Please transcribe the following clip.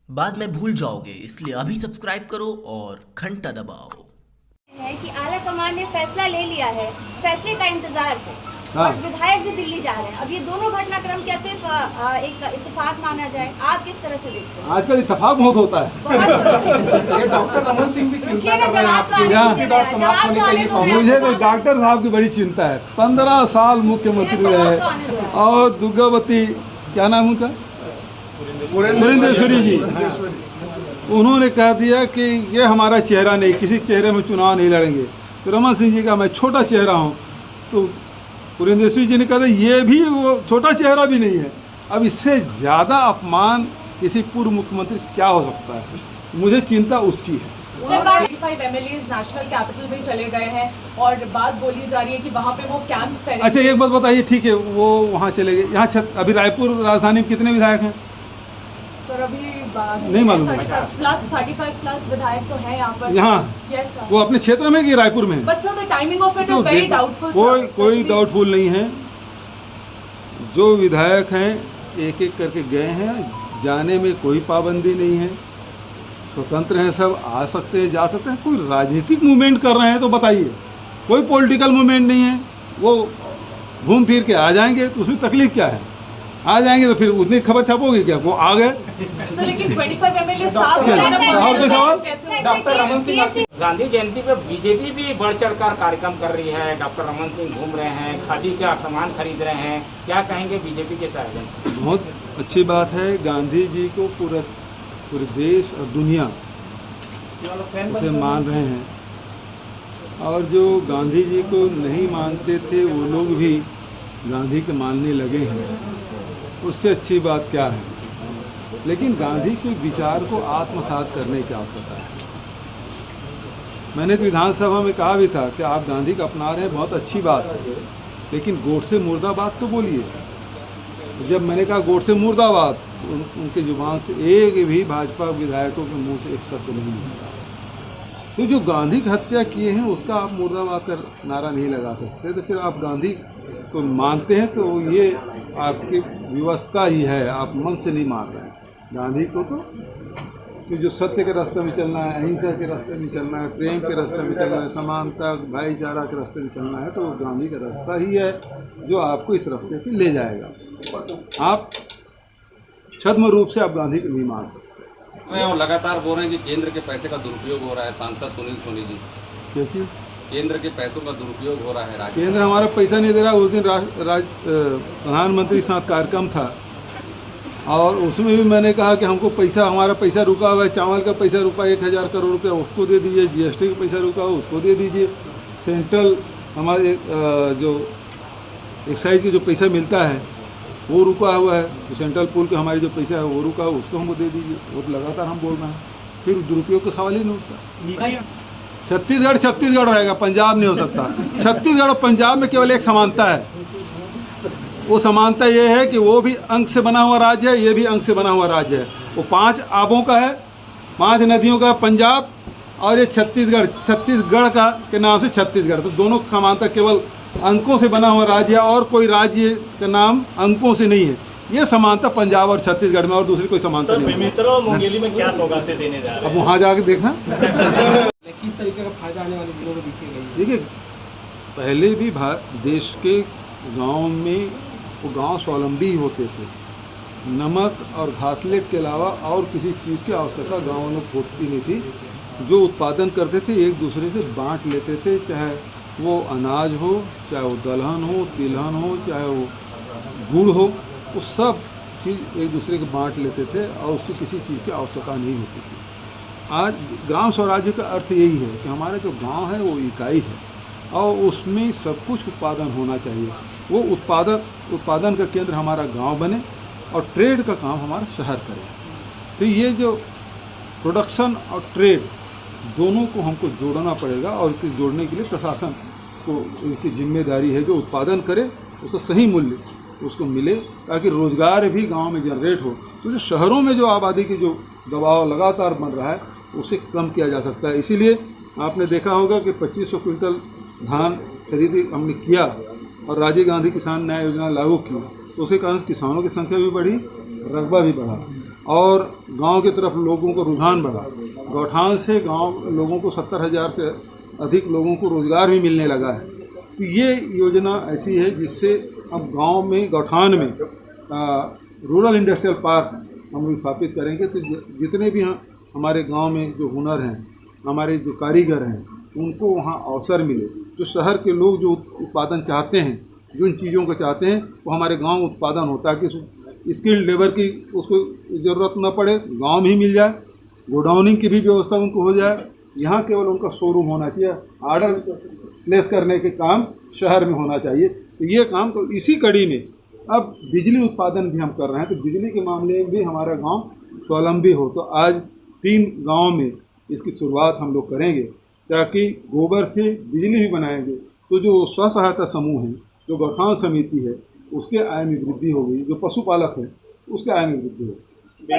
बाद में भूल जाओगे, इसलिए अभी सब्सक्राइब करो और घंटा दबाओ। है कि आला कमान ने फैसला ले लिया है, फैसले का इंतजार है। हाँ। और विधायक भी दिल्ली जा रहे हैं। अब ये दोनों घटनाक्रम क्या सिर्फ एक इत्तेफाक माना जाए? आप किस तरह से देखते हैं? आजकल इत्तेफाक बहुत होता है। ये डॉक्टर रमन सिंह भी चिंता कर रहे हैं आपकी जवाब तो समाप्त होनी चाहिए कांग्रेस। मुझे तो डॉक्टर साहब की बड़ी चिंता है। 15 साल मुख्यमंत्री रहे और दुर्गावती, क्या नाम उनका, पुरेंद्रेश्वरी जी, उन्होंने कह दिया कि ये हमारा चेहरा नहीं, किसी चेहरे में चुनाव नहीं लड़ेंगे। तो रमन सिंह जी का मैं छोटा चेहरा हूँ, तो पुरेंद्रेश्वरी जी ने कहा ये भी वो छोटा चेहरा भी नहीं है। अब इससे ज़्यादा अपमान किसी पूर्व मुख्यमंत्री क्या हो सकता है? मुझे चिंता उसकी है। 85 MLAs नेशनल कैपिटल में चले गए हैं और बात बोली जा रही है कि वहाँ पे वो कैंप करेंगे। अच्छा एक बात बताइए, ठीक है वो वहाँ चले गए, यहाँ अभी रायपुर राजधानी में कितने विधायक हैं? सर अभी नहीं मालूम है। 35+ विधायक तो है यहाँ पर। यहाँ यस सर। वो अपने क्षेत्र में कि रायपुर में? But sir the timing of it तो इज वेरी डाउटफुल। कोई डाउटफुल नहीं है। जो विधायक हैं एक एक करके गए हैं, जाने में कोई पाबंदी नहीं है, स्वतंत्र हैं, सब आ सकते हैं जा सकते हैं। कोई राजनीतिक मूवमेंट कर रहे हैं तो बताइए, कोई पॉलिटिकल मूवमेंट नहीं है, वो घूम फिर के आ जाएंगे तो उसमें तकलीफ क्या है? आ जाएंगे तो फिर उतनी खबर छापोगे क्या? वो आ गए। सर लेकिन 25 MLAs साफ और कोई सवाल? डॉक्टर रमन सिंह गांधी जयंती पे बीजेपी भी बढ़ चढ़कर कार्यक्रम कर रही है। डॉक्टर रमन सिंह घूम रहे हैं, खादी का सामान खरीद रहे हैं, क्या कहेंगे बीजेपी के आयोजन? बहुत अच्छी बात है। गांधी जी को पूरे देश और दुनिया उसे मान रहे हैं, और जो गांधी जी को नहीं मानते थे वो लोग भी गांधी के मानने लगे हैं। उससे अच्छी बात क्या है? लेकिन गांधी के विचार को आत्मसात करने की आवश्यकता है। मैंने तो विधानसभा में कहा भी था कि आप गांधी का अपना रहे हैं, बहुत अच्छी बात है, लेकिन गोडसे मुर्दाबाद तो बोलिए। जब मैंने कहा गोडसे मुर्दाबाद, उनके जुबान से एक भी भाजपा विधायकों के मुंह से एक शब्द नहीं निकला। तो जो गांधी की हत्या किए हैं उसका आप मुर्दाबाद का नारा नहीं लगा सकते। तो फिर आप गांधी को मानते हैं तो ये आपकी व्यवस्था ही है, आप मन से नहीं मान रहे हैं गांधी को। तो कि जो सत्य के रास्ते में चलना है, अहिंसा के रास्ते में चलना है, प्रेम के रास्ते में चलना है, समानता भाईचारा के रास्ते में चलना है, तो गांधी का रास्ता ही है जो आपको इस रास्ते पे ले जाएगा। आप छद्म रूप से आप गांधी को नहीं मान सकते। वो लगातार बोल रहे हैं कि केंद्र के पैसे का दुरुपयोग हो रहा है। सांसद सुनील सोनी जी, कैसी केंद्र के पैसों का दुरुपयोग हो रहा है? केंद्र हमारा पैसा नहीं दे रहा। उस दिन प्रधानमंत्री के साथ कार्यक्रम था और उसमें भी मैंने कहा कि हमको पैसा, हमारा पैसा रुका हुआ है, चावल का पैसा रुका 1000 करोड़ रुपया, उसको दे दीजिए। GST का पैसा रुका हुआ उसको दे दीजिए। सेंट्रल हमारे जो एक्साइज के जो पैसा मिलता है वो रुका हुआ है, जो सेंट्रल पूल का हमारी जो पैसा है वो रुका हुआ, उसको हमको दे दीजिए। वो लगातार हम बोल रहे हैं, फिर दुरुपयोग का सवाल ही नहीं उठता। छत्तीसगढ़ रहेगा, पंजाब नहीं हो सकता। छत्तीसगढ़ और पंजाब में केवल एक समानता है, वो समानता ये है कि वो भी अंक से बना हुआ राज्य है, ये भी अंक से बना हुआ राज्य है। वो 5 आबों का है, 5 नदियों का पंजाब, और ये छत्तीसगढ़ का के नाम से छत्तीसगढ़। तो दोनों समानता केवल अंकों से बना हुआ राज्य है, और कोई राज्य का नाम अंकों से नहीं है। ये समानता पंजाब और छत्तीसगढ़ में, और दूसरी कोई समानता नहीं है। मुंगेली में क्या सौगातें देने जा रहे हैं? अब वहाँ जाके देखना किस तरीके का फायदा आने वाले दिनों में दिखेगा? देखिए, पहले भी देश के गाँव में वो गांव स्वावलंबी ही होते थे। नमक और घासलेट के अलावा और किसी चीज़ की आवश्यकता गाँव में होती नहीं थी। जो उत्पादन करते थे एक दूसरे से बांट लेते थे, चाहे वो अनाज हो, चाहे वो दलहन हो, तिलहन हो, चाहे वो गुड़ हो, वो सब चीज़ एक दूसरे को बांट लेते थे और उसकी किसी चीज़ की आवश्यकता नहीं होती थी। आज ग्राम स्वराज्य का अर्थ यही है कि हमारा जो गांव है वो इकाई है और उसमें सब कुछ उत्पादन होना चाहिए। वो उत्पादन का केंद्र हमारा गांव बने और ट्रेड का काम हमारा शहर करे। तो ये जो प्रोडक्शन और ट्रेड दोनों को हमको जोड़ना पड़ेगा, और इसके जोड़ने के लिए प्रशासन को इसकी जिम्मेदारी है जो उत्पादन करे उसका सही मूल्य उसको मिले, ताकि रोज़गार भी गांव में जनरेट हो। तो जो शहरों में जो आबादी की जो दबाव लगातार बन रहा है उसे कम किया जा सकता है। इसीलिए आपने देखा होगा कि 2500 क्विंटल धान खरीदी हमने किया और राजीव गांधी किसान न्याय योजना लागू की, तो उसके कारण किसानों की संख्या भी बढ़ी, रकबा भी बढ़ा। और गांव की तरफ लोगों का रुझान बढ़ा। गौठान से गांव लोगों को 70,000 से अधिक लोगों को रोज़गार भी मिलने लगा है। तो ये योजना ऐसी है जिससे अब गांव में गौठान में रूरल इंडस्ट्रियल पार्क हम स्थापित करेंगे। तो जितने भी हमारे गांव में जो हुनर हैं, हमारे जो कारीगर हैं, उनको वहाँ अवसर मिले। जो शहर के लोग जो उत्पादन चाहते हैं, जिन चीज़ों को चाहते हैं, वो हमारे गांव में उत्पादन होता है कि स्किल्ड लेबर की उसको ज़रूरत न पड़े, गांव में ही मिल जाए। गोडाउनिंग की भी व्यवस्था उनको हो जाए। यहाँ केवल उनका शोरूम होना चाहिए, आर्डर प्लेस करने के काम शहर में होना चाहिए। तो ये काम तो इसी कड़ी में अब बिजली उत्पादन भी हम कर रहे हैं। तो बिजली के मामले में भी हमारा गांव स्वावलंबी हो। तो आज 3 गांव में इसकी शुरुआत हम लोग करेंगे, ताकि गोबर से बिजली भी बनाएंगे। तो जो स्व सहायता समूह है, जो गौठान समिति है, उसके आय में वृद्धि होगी। जो पशुपालक है, उसके आय में वृद्धि होगी।